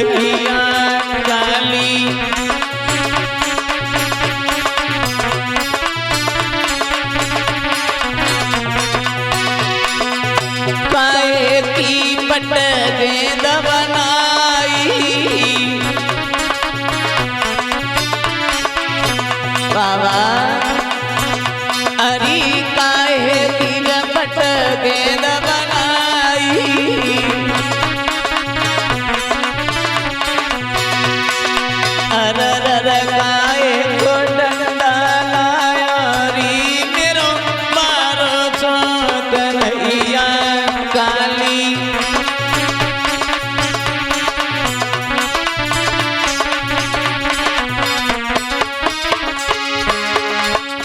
कन्हैया काली। काहे की पट गेंद बनाई बाबा, अरे काहे की पट गेंद बनाई। अरर काहे को डंडा लाया री मेरो मारो छो कन्हैया काली।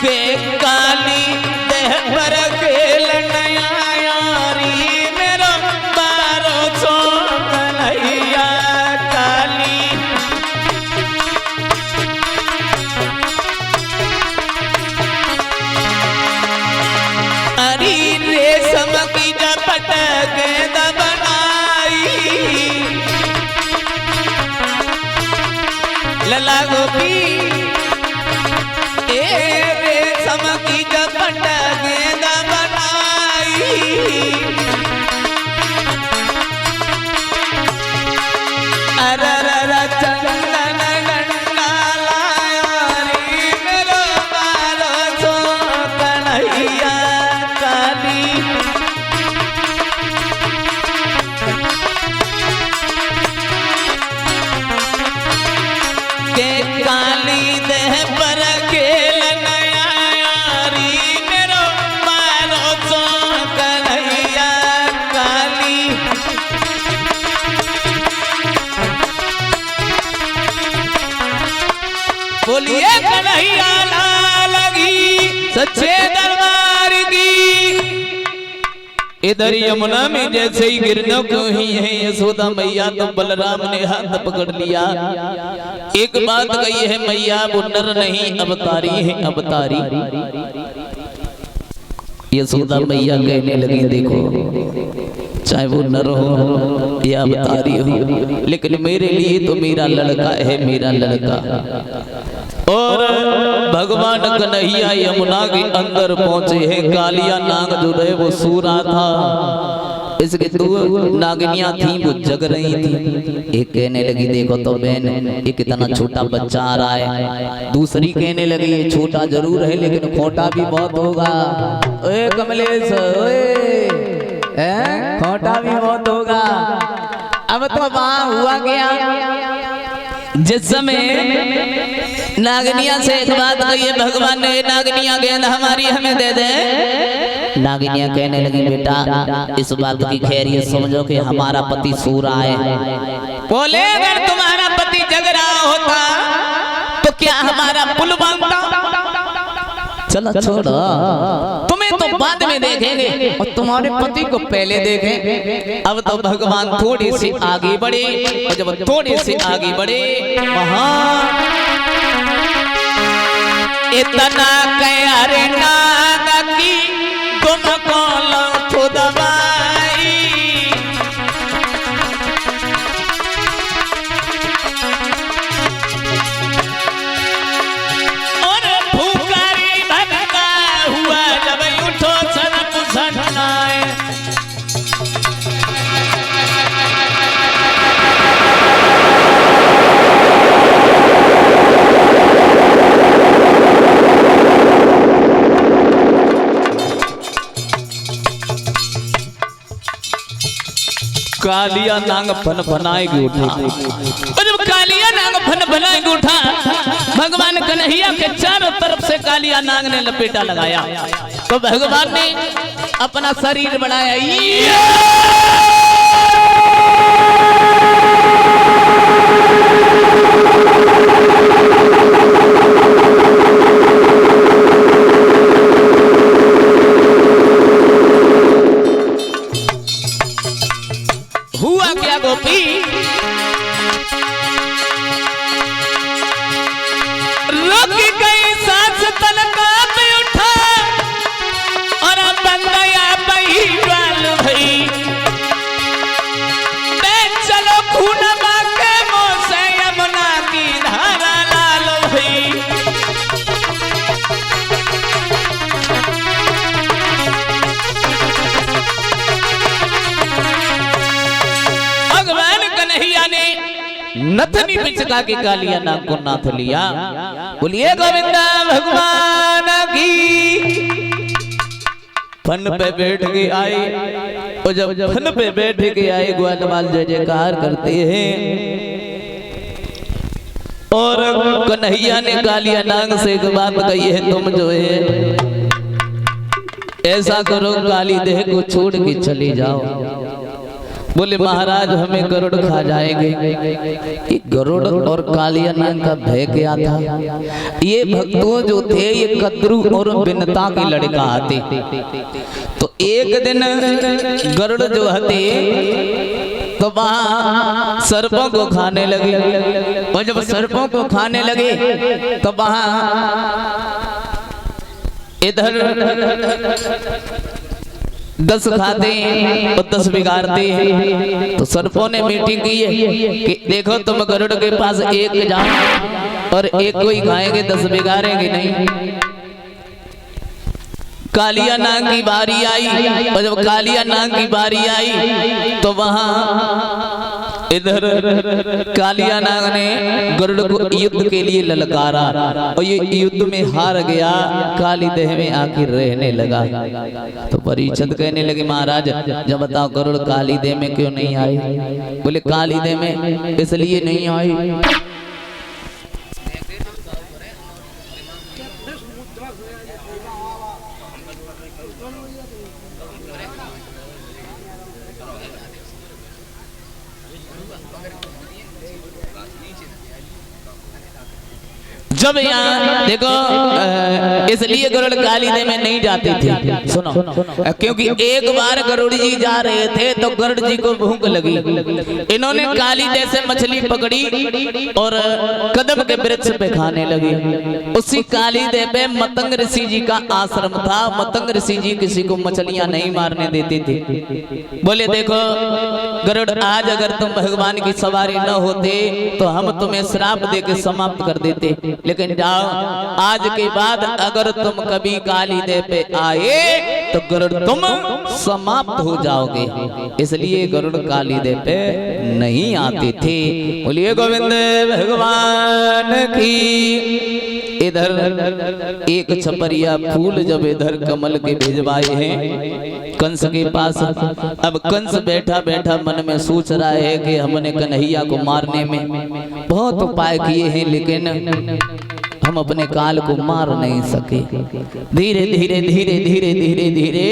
के काली देह पर खेलन यारी मेरो मारो छो कन्हैया काली। अरे रेशम की झपट गेंद बनाई लला गोपी। ए रेशम की झपट गेंद बनाई अरर चंदन गंगा लाया रे मेरो मारो छो कन्हैया काली। के काली देह पर खेलन यारी मेरो मारो छो कन्हैया काली। बोलिए कन्हैया लाल की सच्चे दरबार की। इधर यमुना में जैसे ही गिरने को ही है यशोदा मैया, तो बलराम ने हाथ पकड़ लिया। एक बात कही है मैया, वो नर नहीं अवतारी है अवतारी। यशोदा मैया कहने लगी देखो चाहे वो नर हो या अवतारी हो, लेकिन मेरे लिए तो मेरा लड़का है, मेरा लड़का। और भगवान कन्हैया यमुना के अंदर पहुंचे हैं। कालिया नाग जो रहे वो सो रहा था, इसके दो नागिनियां थी वो जग रही थी। एक कहने लगी देखो तो बहन ये कितना छोटा बच्चा आ रहा है। दूसरी कहने लगी ये छोटा जरूर है लेकिन खोटा भी बहुत होगा। ओए कमलेश ओए खोटा भी बहुत होगा। अब तो वहां हुआ गया जिस समय नागिनिया से एक बात कही है भगवान ने, नागिनिया गेंद हमारी हमें दे दे। नागिनिया कहने लगी बेटा इस बात की खैरियत समझो कि हमारा पति सो रहा है। बोले अगर तुम्हारा पति जग रहा होता तो क्या हमारा पुल बांधता? चलो छोड़ो, तुम्हें तो बाद में देखेंगे और तुम्हारे पति को पहले देखें। अब तो भगवान थोड़ी सी आगे बढ़े, और जब थोड़ी सी आगे बढ़े वहां इतना कयार नाग की तुमको लौटो दबाई। और भूखारी भगता हुआ जब उठो सनप सन्नाए। कालिया नाग फन बनाएगी उठा, और जब कालिया नाग फन बनाएगी उठा भगवान कन्हैया के चारों तरफ से कालिया नाग ने लपेटा लगाया। तो भगवान ने अपना शरीर बनाया। हुआ क्या गोपी, रुक गई सांस तलका पे उठा और बन गया बहिवाल भई। चलो खून मांगे नथनी पिचका के कालिया नाग को नाथ लिया। बोलिए गोविंदा भगवान की। फन पे बैठ के आए और जब फन पे बैठ के आए ग्वालवाल जय जयकार करते हैं और कन्हैया ने कालिया नाग से एक बात कही है, तुम जो है ऐसा करो काली देह को छोड़ के चले जाओ। बोले महाराज हमें गरुड़ खा जाएंगे। गरुड़ और कालिया नाग का भय क्या था? ये भक्तों जो थे ये कद्रू और बिनता के लड़का आते। तो एक दिन गरुड़ जो हते तो वहां सर्पों को खाने लगे और जब सर्पों को खाने लगे तो वहां इधर 10 खाते हैं और 10 बिगाड़ते हैं। तो सर्पों ने मीटिंग की है कि देखो तुम गरुड़ के पास एक जाओ और एक को ही खाएंगे, 10 बिगाड़ेंगे नहीं। कालिया नाग की बारी आई और जब कालिया नाग की बारी आई तो वहां इधर कालिया नाग ने गरुड़ को युद्ध के लिए ललकारा और ये युद्ध में हार गया, काली देह में आखिर रहने लगा। तो परीक्षित कहने लगे महाराज जब बताओ गरुड़ काली देह में क्यों नहीं आई? बोले काली देह में इसलिए नहीं आई जब यहाँ देखो इसलिए गरुड़ काली देह में नहीं जाती थी। सुनो क्योंकि एक बार गरुड़ जी जा रहे थे तो गरुड़ जी को भूख लगी। इन्होंने काली देह से मछली पकड़ी और कदम के वृक्ष पे खाने लगी। उसी काली देह पे मतंग ऋषि जी का आश्रम था। मतंग ऋषि जी किसी को मछलियां नहीं मारने देते थे। बोले देखो गरुड़ आज अगर तुम भगवान की सवारी न होते तो हम तुम्हें श्राप दे के समाप्त कर देते, लेकिन जाओ आज के बाद अगर तुम कभी काली देह पे आए तो गरुड़ तुम समाप्त हो जाओगे। इसलिए गरुड़ काली देह पे नहीं आते थे। बोलिए गोविंद भगवान की। इधर एक छपरिया फूल जब इधर कमल के भिजवाए हैं कंस के पास। अब कंस बैठा बैठा मन में सोच रहा है कि हमने कन्हैया को मारने में बहुत उपाय किए हैं लेकिन हम अपने काल को मार नहीं सके। धीरे धीरे धीरे धीरे धीरे धीरे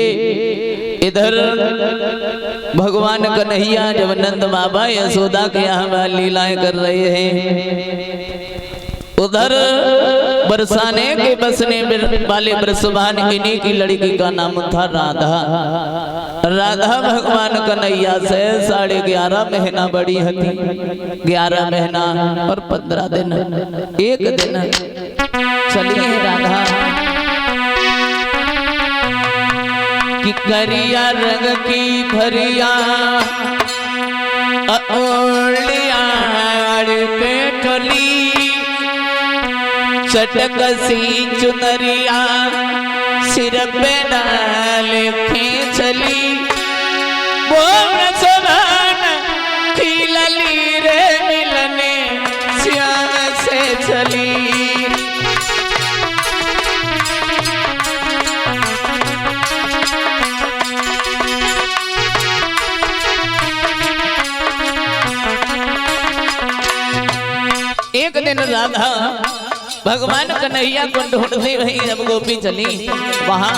इधर भगवान कन्हैया जब नंद बाबा यशोदा के यहाँ लीलाएं कर रहे हैं उधर बरसाने के बसने वाले बरसवान इन्हीं की लड़की का नाम था राधा। राधा भगवान कन्हैया से 11.5 महीना बड़ी हती। 11 महीना और 15 दिन। एक दिन चली राधा कि करिया रंग की भरिया ओलिया पे चली चटक सी चुनरिया सिर पे डाल खींचली वो सभान खिलली रे मिलने श्याम से चली। एक दिन राधा भगवान कन्हैया को ढूंढती रही। जब गोपी चली वहां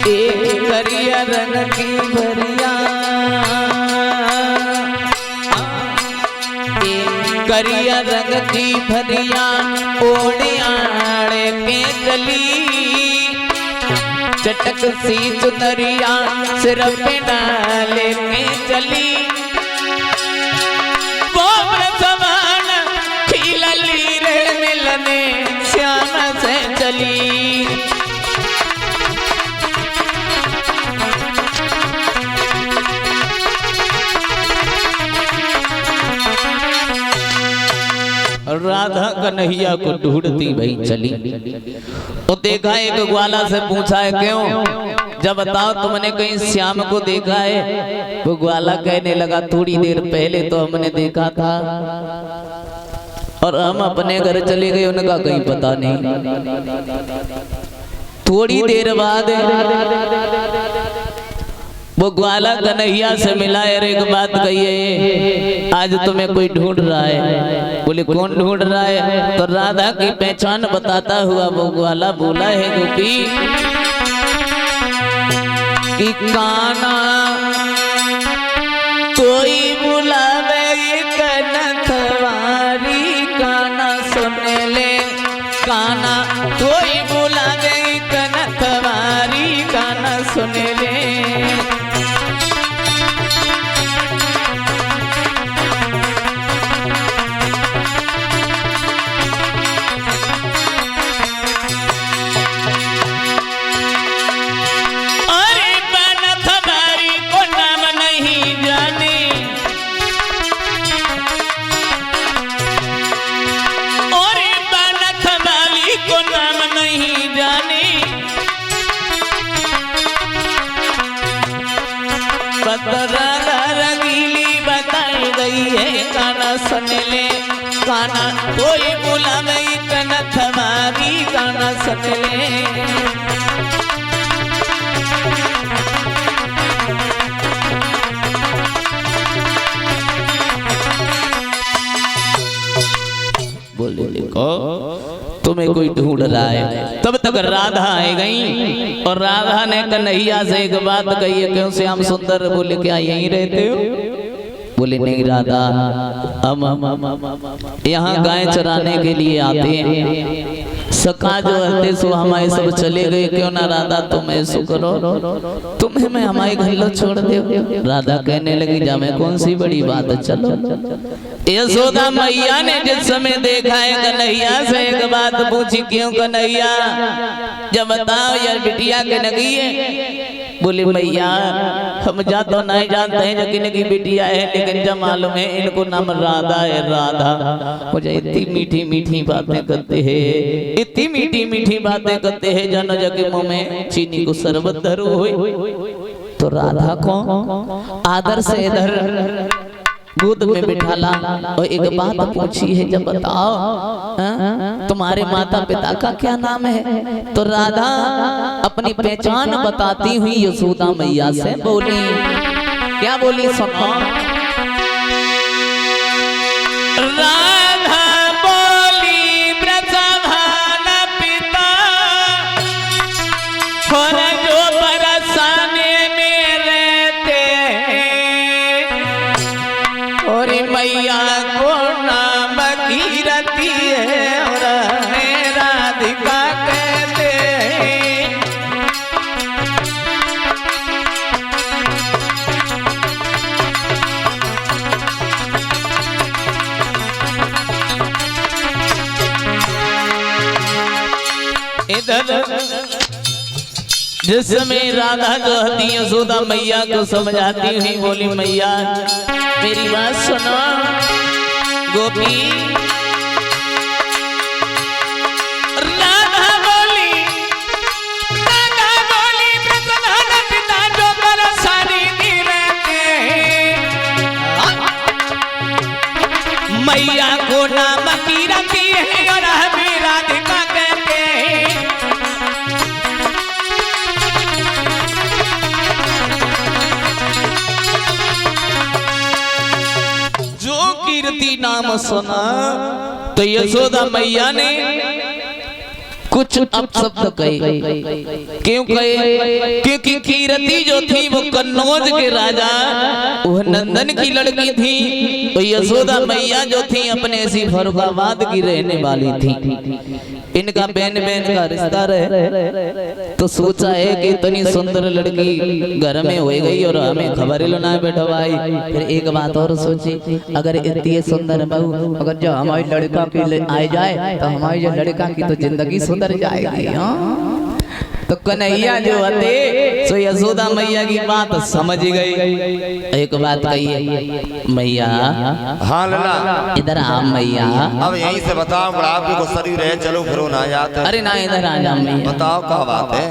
एक करिया रंग की भरिया एक करिया रंग की भरिया ओढ़ियाड़े के चली चटक सी चुनरिया सिर पे डाल के चली श्याम से चली। राधा कन्हैया को ढूंढती भाई चली। तो देखा एक ग्वाला से पूछा है क्यों? जब बताओ तुमने कहीं श्याम को देखा है? वो ग्वाला कहने लगा थोड़ी देर पहले तो हमने देखा था और हम अपने घर चले गए, उनका कहीं पता नहीं। थोड़ी देर बाद वो ग्वाला कन्हैया से मिला और एक बात कही है, आज तुम्हें कोई ढूंढ रहा है। बोले कौन ढूंढ रहा है? तो राधा की पहचान बताता हुआ वो ग्वाला बोला है गोपी कि काना कोई बुलावे कनखवारी, काना सुन ले काना कोई बुलावे कनखवारी, काना सुन ले। रंगीली बताई गई है, काना सुन ले काना कोई बुलावे कनखवारी, काना सुन ले। बोले देखो तुम्हें कोई ढूंढ रहा है। तब तक राधा आ गई और राधा ने कन्हैया से एक बात कही है, क्यों श्याम सुंदर? बोले क्या यहीं रहते हो? बोले नहीं राधा, हम यहाँ गाय चराने के लिए आते हैं। सखा जो हते सो हमारे सब चले गए, क्यों ना राधा तुम ऐसा करो, तुम्हें मैं हमारे घर छोड़ दे। राधा कहने लगी जा मैं कौन सी बड़ी बात है, चलो। यशोदा मैया ने जिस समय देखा है कन्हैया से एक बात पूछी, क्यों कन्हैया जब बताओ यार बिटिया के नगी है? बोले मैया हम जा तो नहीं जानते हैं लेकिन की बिटिया है, लेकिन जब मालूम है इनको नाम राधा है। राधा मुझे इतनी मीठी मीठी बातें करते हैं, इतनी मीठी मीठी बातें करते हैं, जानो जगे मुंह में चीनी को शरबत धरो हुई। तो राधा को आदर से इधर गोद में बिठाला और एक बात पूछी है, जब बताओ तुम्हारे माता पिता का क्या नाम है? तो राधा अपनी पहचान बताती हुई यशोदा मैया से बोली, क्या बोली सुनो। राधा बोली ब्रजभान पिता और जो बरसाने में रहते और मैया को नाम कीरती है और राधिका कहते हैं। इधर जिस समय राधा जो हती यशोदा मैया को समझाती हुई बोली, मैया मेरी बात सुनो। गोपी राधा बोली ब्रजभान पिता जो बरसाने में रहते, मैया को नाम कीरती है और हमें राधिका कहते हैं। कीर्ति नाम सुना तो यशोदा मैया ने कुछ अपशब्द कहे। क्यों कहे? क्योंकि कीरति जो थी वो कन्नौज के राजा वह नंदन की लड़की थी, तो यशोदा मैया जो थी अपने इसी फर्रुखाबाद की रहने वाली थी। इनका बहन बहन का रिश्ता रहे तो सोचा है कि इतनी सुंदर लड़की घर में हो गई और हमें खबर लो बैठो भाई। फिर एक बात और सोची, अगर इतनी सुंदर बहू अगर जो हमारी लड़का की आ जाए तो हमारी जो लड़का की तो जिंदगी सुधर जाएगी। तो कन्हैया जो हते सो यशोदा मैया की बात समझ गई। एक बात कही मैया, हाँ लला इधर आ मैया। अब यहीं से बताओ आपकी को शरीर है, चलो फिरो ना जाते। अरे ना इधर आ जा मैया। बताओ क्या बात है।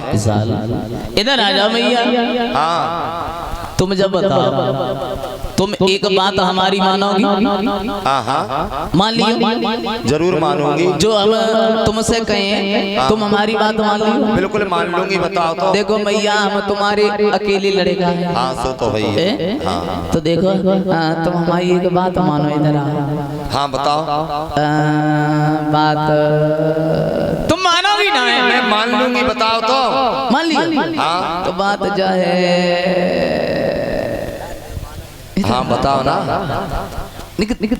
इधर आ जा मैया। हाँ तुम जब बताओ, तुम एक बात हमारी मानोगी? हाँ मान लियो, जरूर मानूंगी। जो हम तुमसे कहें तुम हमारी बात मान लियो। बिल्कुल मान लूंगी। बताओ तो। देखो मैया, हम तुम्हारे अकेले लड़का है। हाँ सो तो भाई है। हाँ तो देखो तुम हमारी एक बात मानो, इधर आओ। हाँ बताओ। बात तुम मानोगी ना? मैं मान लूंगी। बताओ तो। मान लियो। हाँ तो बात जो है, हाँ बताओ ना।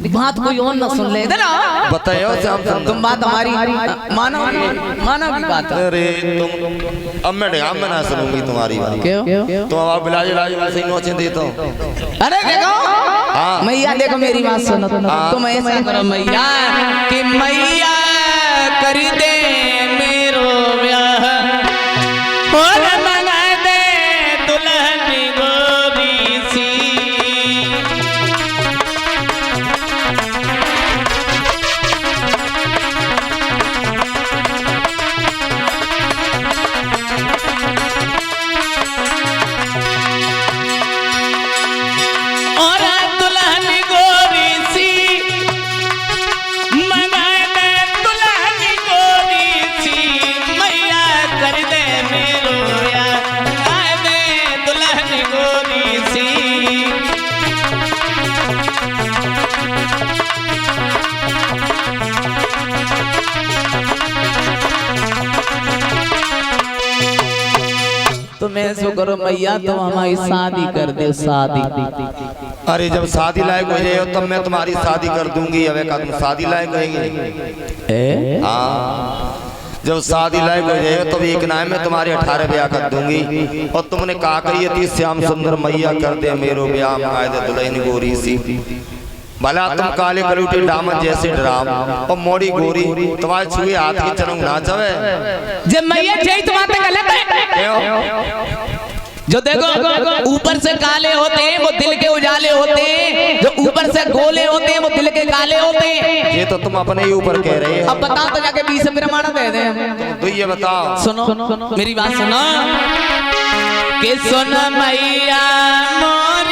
बात कोई और ना सुन ले। इधर आओ। बताओ तुम बात हमारी मानो, मानो की बात। अरे तुम अब मैं ध्यान में ना सुनूंगी तुम्हारी बात। क्यों? तुम अब बिलाज इलाज वैसे ही नोचे दे तो। अरे देखो हाँ मैया, देखो मेरी बात सुनो। तुम ऐसा करो मैया कि मैया कर दे मेरो ब्याह, और मंगा दे दुल्हन गोरी सी। और दुल्हन गोरी सी मंगा दे, दुल्हन गोरी सी मैया कर दे मेरो ब्याह, मंगा दे दुल्हन गोरी सी। तो मैं सो करो मैया, तुम हमारी शादी कर दे। शादी अरे जब शादी लायक हो जाए तब मैं तुम्हारी शादी कर दूंगी। अब का तुम शादी लायक होगी। हाँ जब शादी लायक हो जाए तब एक नाम में तुम्हारे 18 ब्याह कर दूंगी। और तुमने कहा कही थी श्याम सुंदर मैया कर दे मेरो ब्याह, मंगा दे दुल्हन गोरी सी। भला तुम काले कलूटे डामन जैसे ड्राम और मोड़ी गोरी, तुम्हारे छुए हाथ की चरंग ना चवे। जब मैया जय तुम्हारे गलत है। जो देखो ऊपर से काले होते हैं वो दिल के उजाले होते हैं, जो ऊपर से गोले होते हैं वो दिल के काले होते हैं। ये तो तुम अपने ही ऊपर कह रहे हो। अब बताओ तो जाके 20 प्रमाण दे दे। तो ये बताओ। सुनो मेरी बात सुनो कि सुन मैया मोर